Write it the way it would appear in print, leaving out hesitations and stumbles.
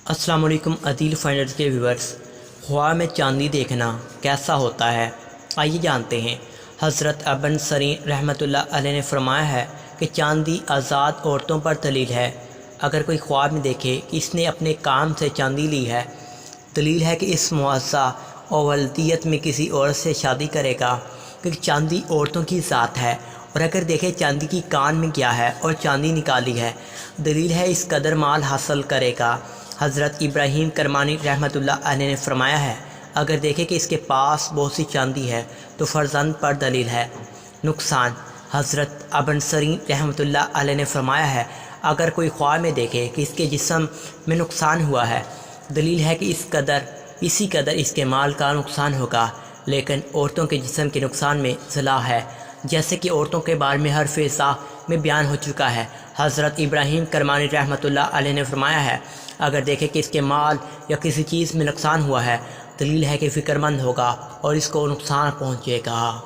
السلام علیکم عدیل فائنڈرز کے ویورز، خواب میں چاندی دیکھنا کیسا ہوتا ہے؟ آئیے جانتے ہیں۔ حضرت ابن سیرین رحمۃ اللہ علیہ نے فرمایا ہے کہ چاندی آزاد عورتوں پر دلیل ہے۔ اگر کوئی خواب میں دیکھے کہ اس نے اپنے کام سے چاندی لی ہے، دلیل ہے کہ اس معاوضہ اور ولدیت میں کسی عورت سے شادی کرے گا، کیونکہ چاندی عورتوں کی ذات ہے۔ اور اگر دیکھے چاندی کی کان میں کیا ہے اور چاندی نکالی ہے، دلیل ہے اس قدر مال حاصل کرے گا۔ حضرت ابراہیم کرمانی رحمۃ اللہ علیہ نے فرمایا ہے، اگر دیکھے کہ اس کے پاس بہت سی چاندی ہے تو فرزند پر دلیل ہے۔ نقصان۔ حضرت ابن سیرین رحمۃ اللہ علیہ نے فرمایا ہے، اگر کوئی خواب میں دیکھے کہ اس کے جسم میں نقصان ہوا ہے، دلیل ہے کہ اسی قدر اس کے مال کا نقصان ہوگا۔ لیکن عورتوں کے جسم کے نقصان میں صلاح ہے، جیسے کہ عورتوں کے بارے میں حرف ذا میں بیان ہو چکا ہے۔ حضرت ابراہیم کرمانی رحمۃ اللہ علیہ نے فرمایا ہے، اگر دیکھے کہ اس کے مال یا کسی چیز میں نقصان ہوا ہے، دلیل ہے کہ فکر مند ہوگا اور اس کو نقصان پہنچے گا۔